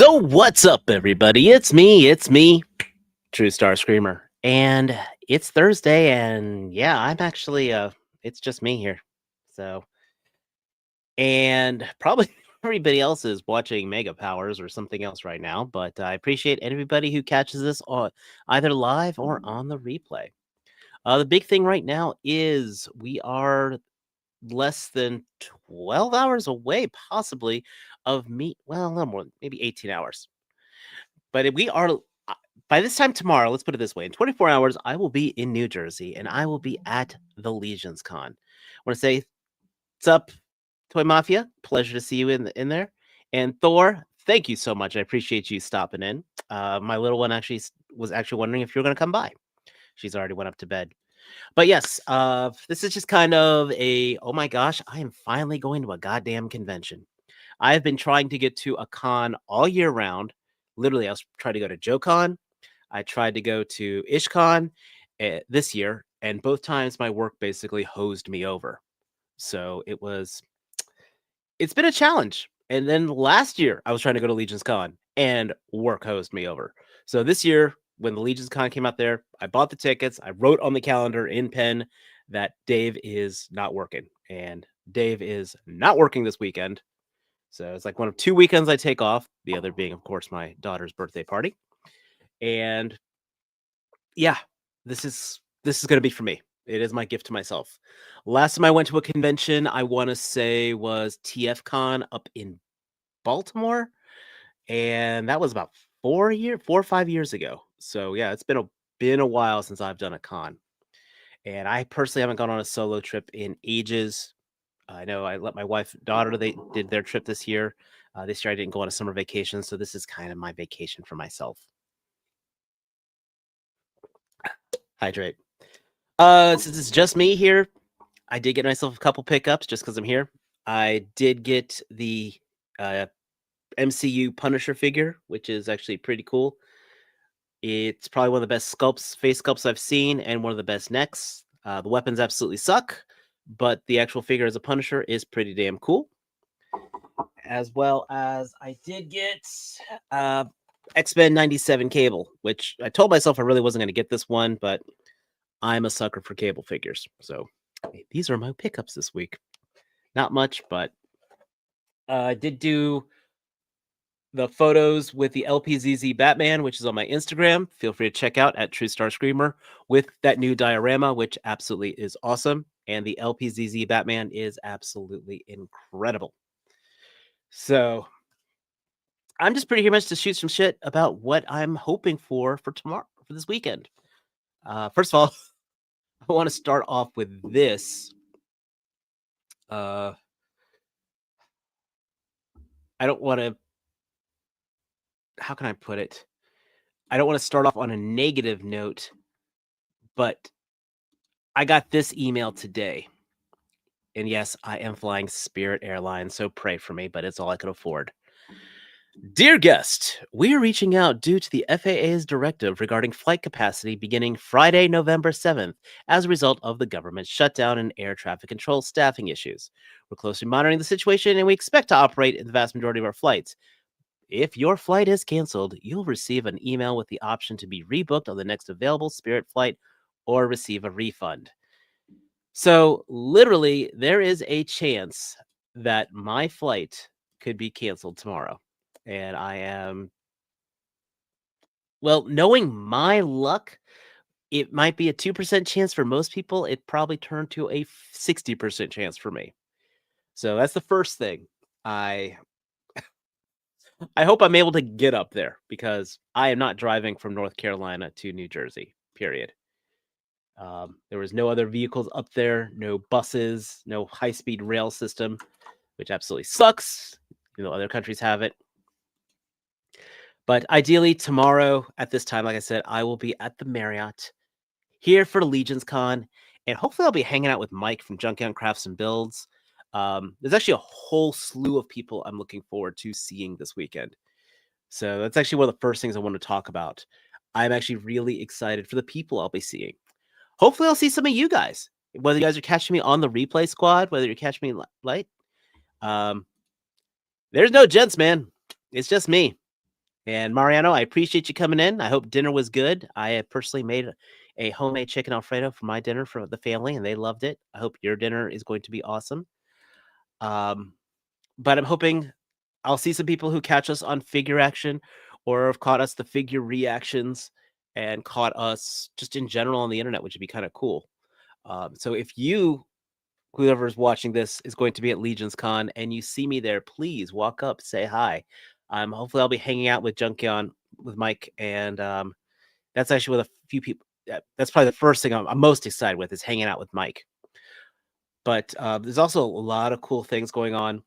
So what's up, everybody? It's me, True Star Screamer, and it's Thursday, and yeah, I'm actually it's just me here. So, and probably everybody else is watching Mega Powers or something else right now, but I appreciate everybody who catches this on either live or on the replay. The big thing right now is we are less than 12 hours away, possibly, of me. Well, a little more, maybe 18 hours. But we are by this time tomorrow, let's put it this way, in 24 hours, I will be in New Jersey, and I will be at the Legionscon. I wanna say, "What's up, Toy Mafia? Pleasure to see you in there." And Thor, thank you so much, I appreciate you stopping in. My little one was actually wondering if you were gonna come by. She's already went up to bed. But yes, this is just kind of a, "Oh my gosh, I am finally going to a goddamn convention." I have been trying to get to a con all year round. Literally, I was trying to go to JoeCon. I tried to go to IshCon this year, and both times my work basically hosed me over. So it's been a challenge. And then last year, I was trying to go to Legionscon, and work hosed me over. So this year, when the Legionscon came out there, I bought the tickets. I wrote on the calendar in pen that Dave is not working, and Dave is not working this weekend. So it's like one of 2 weekends I take off, the other being, of course, my daughter's birthday party. And yeah, this is gonna be for me. It is my gift to myself. Last time I went to a convention, I wanna say was TFCon up in Baltimore, and that was about 4 or 5 years ago. So yeah, it's been a while since I've done a con. And I personally haven't gone on a solo trip in ages. I know I let my wife and daughter, they did their trip this year. This year I didn't go on a summer vacation, so this is kind of my vacation for myself. Hydrate. Since it's just me here, I did get myself a couple pickups just because I'm here. I did get the uh, MCU Punisher figure, which is actually pretty cool. It's probably one of the best face sculpts I've seen, and one of the best necks. The weapons absolutely suck, but the actual figure as a Punisher is pretty damn cool. As well as I did get X-Men 97 Cable, which I told myself I really wasn't going to get this one, but I'm a sucker for Cable figures. So these are my pickups this week. Not much, but I did do the photos with the LPZZ Batman, which is on my Instagram. Feel free to check out at True Star Screamer with that new diorama, which absolutely is awesome. And the LPZZ Batman is absolutely incredible. So I'm just pretty much to shoot some shit about what I'm hoping for tomorrow, for this weekend. First of all, I want to start off with this. I don't want to. How can I put it? I don't want to start off on a negative note, but I got this email today. And yes, I am flying Spirit Airlines, so pray for me, but it's all I could afford. Dear guest, we are reaching out due to the FAA's directive regarding flight capacity beginning Friday, November 7th, as a result of the government shutdown and air traffic control staffing issues. We're closely monitoring the situation, and we expect to operate in the vast majority of our flights. If your flight is canceled, you'll receive an email with the option to be rebooked on the next available Spirit flight or receive a refund. So, literally, there is a chance that my flight could be canceled tomorrow. And I am, well, knowing my luck, it might be a 2% chance for most people. It probably turned to a 60% chance for me. So that's the first thing. I hope I'm able to get up there because I am not driving from North Carolina to New Jersey, period. There was no other vehicles up there, no buses, no high-speed rail system, which absolutely sucks. Other countries have it. But ideally, tomorrow at this time, like I said, I will be at the Marriott here for Legionscon, and hopefully I'll be hanging out with Mike from Junkyard Crafts and Builds. There's actually a whole slew of people I'm looking forward to seeing this weekend. So that's actually one of the first things I want to talk about. I'm actually really excited for the people I'll be seeing. Hopefully I'll see some of you guys, whether you guys are catching me on the replay squad, whether you're catching me late. There's no gents, man. It's just me. And Mariano, I appreciate you coming in. I hope dinner was good. I have personally made a homemade chicken Alfredo for my dinner for the family, and they loved it. I hope your dinner is going to be awesome. But I'm hoping I'll see some people who catch us on figure action or have caught us the figure reactions and caught us just in general on the internet, which would be kind of cool. So if you, whoever's watching this, is going to be at Legionscon and you see me there, please walk up, say hi. Hopefully I'll be hanging out with Junkion, with Mike, and that's actually with a few people. That's probably the first thing I'm most excited with is hanging out with Mike. But there's also a lot of cool things going on.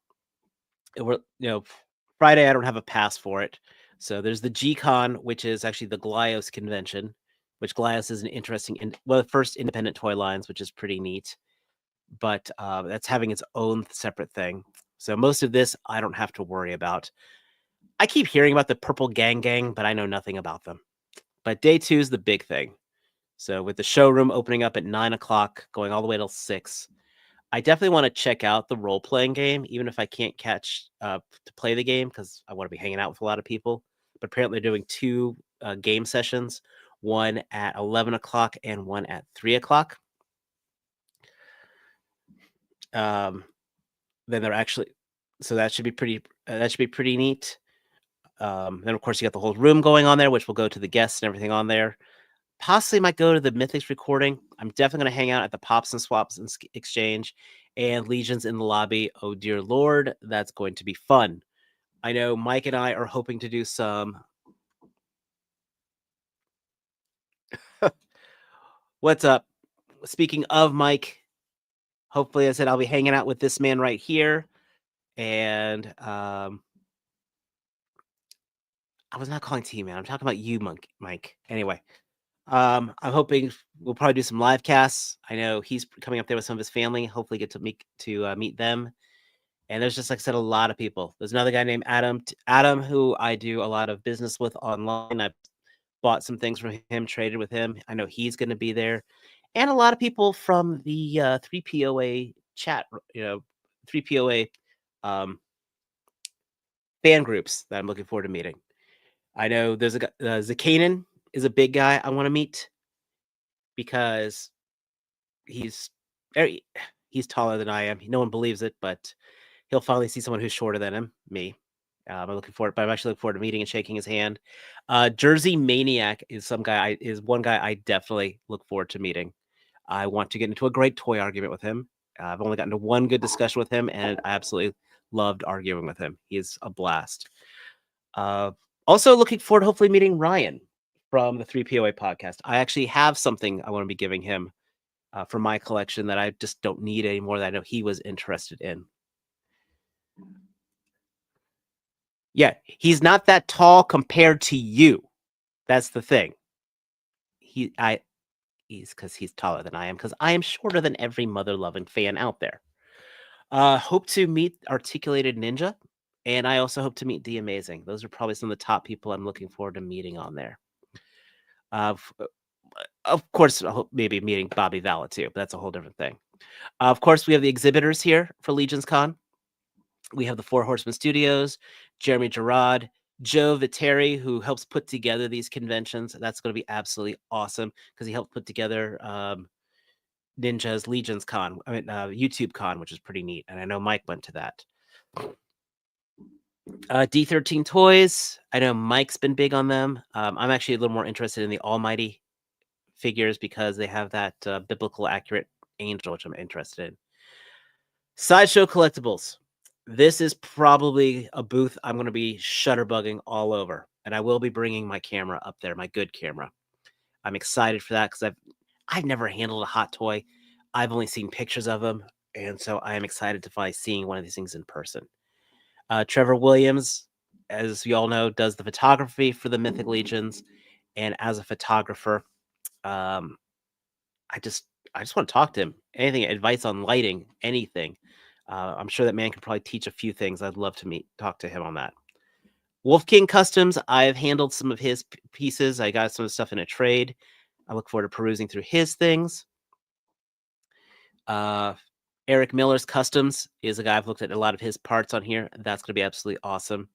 Friday I don't have a pass for it. So there's the G-Con, which is actually the Glios convention, which Glios is an interesting, the first independent toy lines, which is pretty neat. But that's having its own separate thing. So most of this I don't have to worry about. I keep hearing about the Purple Gang, but I know nothing about them. But day 2 is the big thing. So with the showroom opening up at 9 o'clock, going all the way till 6, I definitely want to check out the role-playing game, even if I can't catch to play the game, because I want to be hanging out with a lot of people. But apparently they're doing 2 game sessions, one at 11 o'clock and one at 3 o'clock. Then they're actually, so that should be pretty neat. Then of course you got the whole room going on there, which will go to the guests and everything on there. Possibly might go to the Mythics recording. I'm definitely going to hang out at the Pops and Swaps and Exchange and Legions in the lobby. Oh dear Lord, that's going to be fun. I know Mike and I are hoping to do some. What's up? Speaking of Mike, hopefully I said I'll be hanging out with this man right here. And I was not calling T-Man. I'm talking about you, Mike. Anyway, I'm hoping we'll probably do some live casts. I know he's coming up there with some of his family. Hopefully get to meet them. And there's just, like I said, a lot of people. There's another guy named Adam, who I do a lot of business with online. I bought some things from him, traded with him. I know he's going to be there. And a lot of people from the 3POA chat, 3POA fan groups that I'm looking forward to meeting. I know there's a guy, Zakanin is a big guy I want to meet because he's taller than I am. No one believes it, but he'll finally see someone who's shorter than him, me. I'm looking forward, but I'm actually looking forward to meeting and shaking his hand. Jersey Maniac is one guy I definitely look forward to meeting. I want to get into a great toy argument with him. I've only gotten to one good discussion with him, and I absolutely loved arguing with him. He is a blast. Also looking forward to hopefully meeting Ryan from the 3POA podcast. I actually have something I want to be giving him from my collection that I just don't need anymore that I know he was interested in. Yeah, he's not that tall compared to you. That's the thing. He's because he's taller than I am, because I am shorter than every mother-loving fan out there. Hope to meet Articulated Ninja, and I also hope to meet The Amazing. Those are probably some of the top people I'm looking forward to meeting on there. Of course, I hope maybe meeting Bobby Valla too, but that's a whole different thing. Of course, we have the exhibitors here for Legionscon. We have the Four Horsemen Studios, Jeremy Gerard, Joe Viteri, who helps put together these conventions. That's going to be absolutely awesome because he helped put together Ninja's Legionscon, YouTube Con, which is pretty neat. And I know Mike went to that. D13 Toys. I know Mike's been big on them. I'm actually a little more interested in the Almighty figures because they have that biblical accurate angel, which I'm interested in. Sideshow Collectibles. This is probably a booth I'm going to be shutterbugging all over, and I will be bringing my camera up there, my good camera. I'm excited for that because I've never handled a hot toy. I've only seen pictures of them, and so I am excited to finally seeing one of these things in person. Trevor Williams, as you all know, does the photography for the Mythic Legions, and as a photographer, I just want to talk to him. Anything, advice on lighting, anything. I'm sure that man could probably teach a few things. I'd love to talk to him on that. Wolf King Customs, I've handled some of his pieces. I got some stuff in a trade. I look forward to perusing through his things. Eric Miller's Customs is a guy I've looked at a lot of his parts on here. That's going to be absolutely awesome.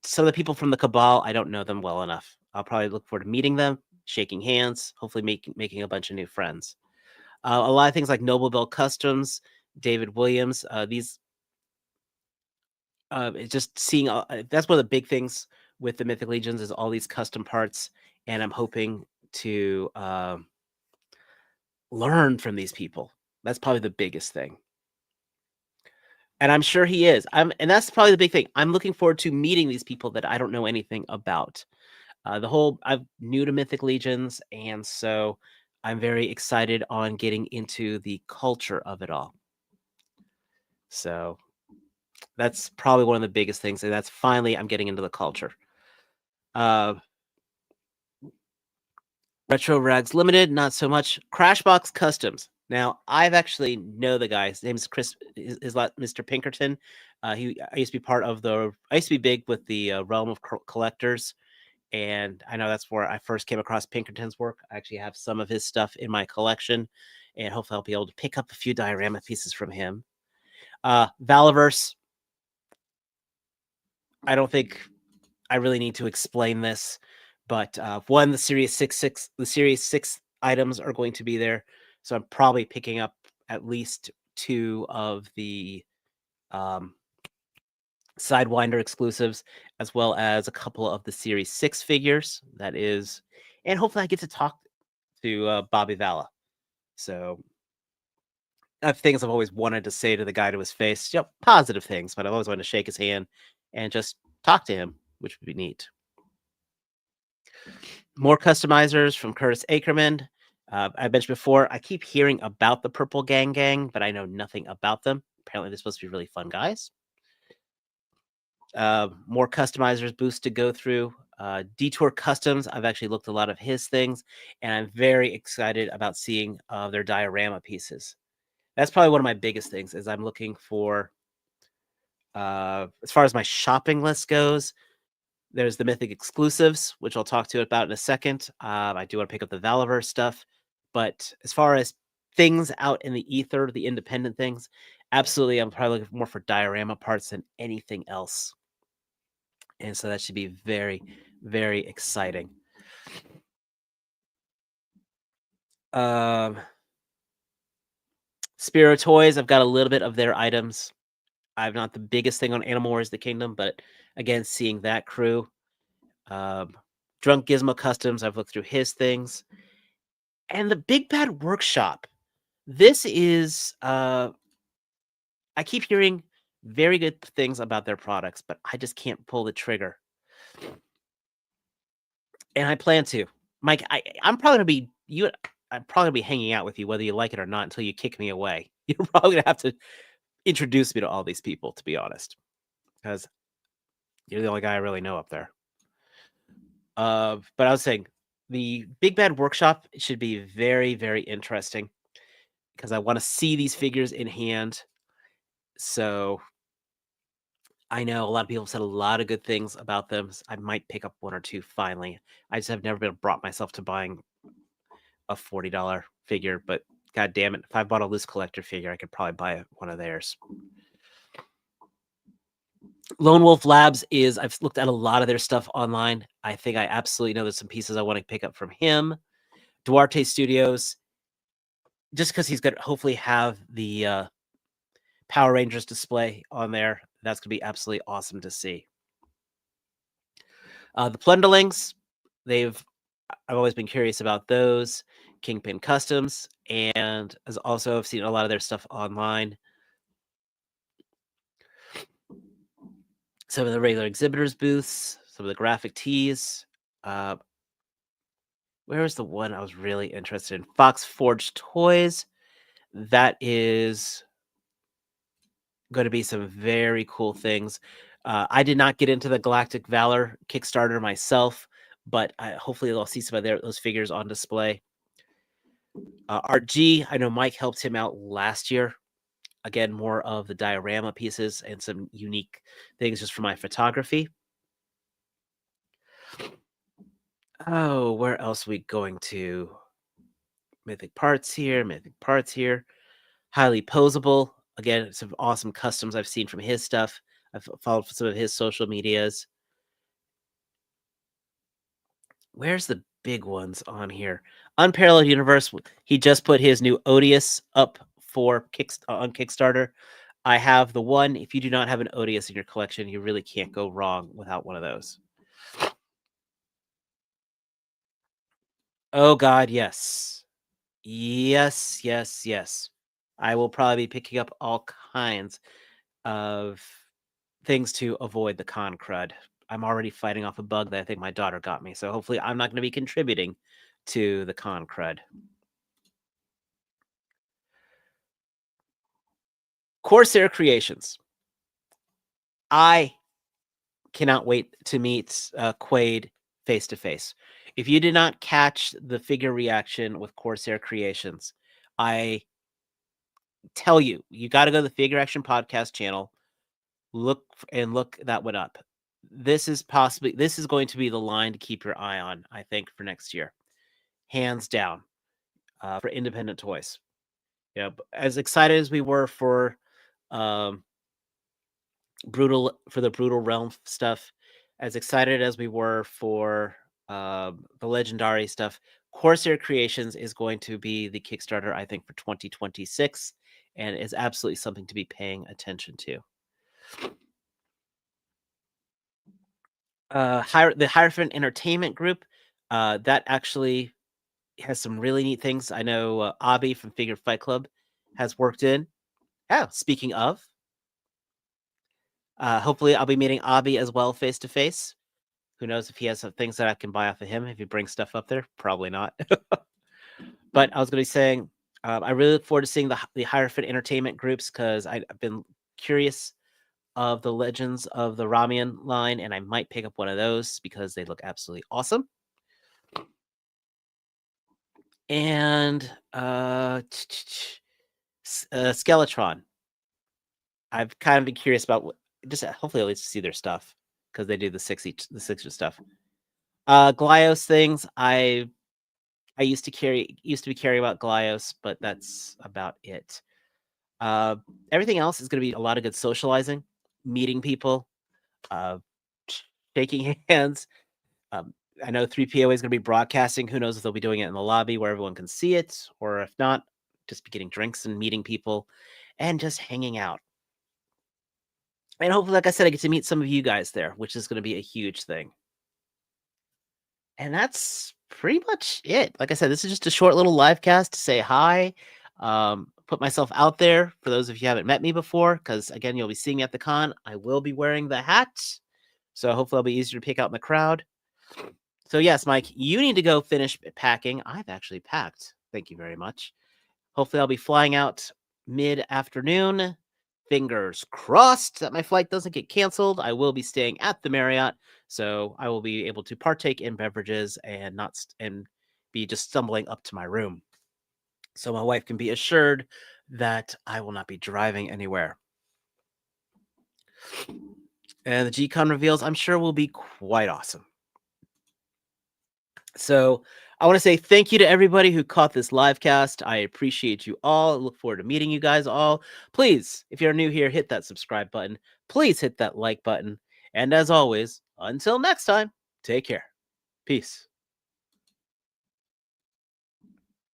Some of the people from the Cabal, I don't know them well enough. I'll probably look forward to meeting them, shaking hands, hopefully making a bunch of new friends. A lot of things like Nobleville Customs, David Williams, these it's just seeing that's one of the big things with the Mythic Legions is all these custom parts, and I'm hoping to learn from these people. That's probably the biggest thing. And I'm sure he is. And that's probably the big thing. I'm looking forward to meeting these people that I don't know anything about. I'm new to Mythic Legions, and so I'm very excited on getting into the culture of it all. So that's probably one of the biggest things, and that's finally I'm getting into the culture. Uh, Retro Rags Limited, not so much. Crashbox Customs. Now, I've actually know the guy. His name is Chris. Is Mr. Pinkerton. I used to be part of the. I used to be big with the realm of collectors, and I know that's where I first came across Pinkerton's work. I actually have some of his stuff in my collection, and hopefully I'll be able to pick up a few diorama pieces from him. Valaverse. I don't think I really need to explain this, but one, the Series 6 items are going to be there, so I'm probably picking up at least 2 of the Sidewinder exclusives, as well as a couple of the Series 6 figures. That is, and hopefully I get to talk to Bobby Valla. So things I've always wanted to say to the guy to his face, positive things, but I've always wanted to shake his hand and just talk to him, which would be neat. More customizers from Curtis Ackerman. I mentioned before, I keep hearing about the Purple Gang, but I know nothing about them. Apparently, they're supposed to be really fun guys. More customizers boosts to go through. Detour Customs, I've actually looked a lot of his things, and I'm very excited about seeing their diorama pieces. That's probably one of my biggest things is I'm looking for, as far as my shopping list goes, there's the Mythic exclusives, which I'll talk to you about in a second. I do want to pick up the Valaverse stuff, but as far as things out in the ether, the independent things, absolutely, I'm probably looking more for diorama parts than anything else. And so that should be very, very exciting. Spiro Toys, I've got a little bit of their items. I'm not the biggest thing on Animal Wars: The Kingdom, but again, seeing that crew. Drunk Gizmo Customs, I've looked through his things. And the Big Bad Workshop. This is I keep hearing very good things about their products, but I just can't pull the trigger. And I plan to. Mike, I'm probably gonna be I'm probably gonna be hanging out with you whether you like it or not until you kick me away. You're probably gonna have to introduce me to all these people, to be honest. Because you're the only guy I really know up there. But I was saying the Big Bad Workshop should be very, very interesting because I want to see these figures in hand. So I know a lot of people said a lot of good things about them. I might pick up 1 or 2 finally. I just have never been brought myself to buying a $40 figure, but god damn it, if I bought a loose collector figure, I could probably buy one of theirs. Lone Wolf Labs is, I've looked at a lot of their stuff online. I think I absolutely know there's some pieces I want to pick up from him. Duarte Studios, just because he's going to hopefully have the Power Rangers display on there. That's going to be absolutely awesome to see. The Plunderlings, I've always been curious about those. Kingpin Customs, and as also I've seen a lot of their stuff online. Some of the regular exhibitors booths, some of the graphic tees. Where was the one I was really interested in? Fox Forge Toys. That is going to be some very cool things. I did not get into the Galactic Valor Kickstarter myself, but hopefully I'll see some of those figures on display. Art G, I know Mike helped him out last year. Again, more of the diorama pieces and some unique things just for my photography. Oh, where else are we going to? Mythic parts here, mythic parts here. Highly posable. Again, some awesome customs I've seen from his stuff. I've followed some of his social medias. Where's the big ones on here? Unparalleled Universe. He just put his new Odious up for on Kickstarter. I have the one. If you do not have an Odious in your collection, you really can't go wrong without one of those. Oh God, yes. Yes, yes, yes. I will probably be picking up all kinds of things to avoid the con crud. I'm already fighting off a bug that I think my daughter got me, so hopefully I'm not going to be contributing to the con crud. Corsair Creations. I cannot wait to meet Quaid face to face. If you did not catch the figure reaction with Corsair Creations, I tell you, you got to go to the Figure Action Podcast channel. Look that one up. This is going to be the line to keep your eye on, I think, for next year, hands down, for independent toys. Yeah, as excited as we were for um, the Brutal Realm stuff, as excited as we were for the Legendary stuff, Corsair Creations is going to be the Kickstarter, I think, for 2026, and is absolutely something to be paying attention to. The Hierophant Entertainment Group, that actually has some really neat things. I know Abby from Figure Fight Club has worked in. Oh, speaking of, hopefully I'll be meeting Abby as well face to face. Who knows if he has some things that I can buy off of him if he brings stuff up there? Probably not. But I was going to be saying, I really look forward to seeing the Hierophant Entertainment groups because I've been curious of the Legends of the Ramian line, and I might pick up one of those because they look absolutely awesome. And Skeletron. I've kind of been curious about just hopefully at least see their stuff because they do the 60 stuff. Glyos things. I used to be carrying about Glyos, but that's about it. Everything else is going to be a lot of good socializing, meeting people, uh, shaking hands. I know 3POA is going to be broadcasting. Who knows if they'll be doing it in the lobby where everyone can see it, or if not, just be getting drinks and meeting people and just hanging out. And hopefully, like I said, I get to meet some of you guys there, which is going to be a huge thing. And that's pretty much it. Like I said, this is just a short little live cast to say hi, put myself out there for those of you who haven't met me before, because again, you'll be seeing me at the con. I will be wearing the hat, so hopefully I'll be easier to pick out in the crowd. So yes, Mike, you need to go finish packing. I've actually packed. Thank you very much. Hopefully I'll be flying out mid-afternoon. Fingers crossed that my flight doesn't get canceled. I will be staying at the Marriott, so I will be able to partake in beverages and not and be just stumbling up to my room. So my wife can be assured that I will not be driving anywhere. And the G-Con reveals, I'm sure, will be quite awesome. So I want to say thank you to everybody who caught this live cast. I appreciate you all. I look forward to meeting you guys all. Please, if you're new here, hit that subscribe button. Please hit that like button. And as always, until next time, take care. Peace.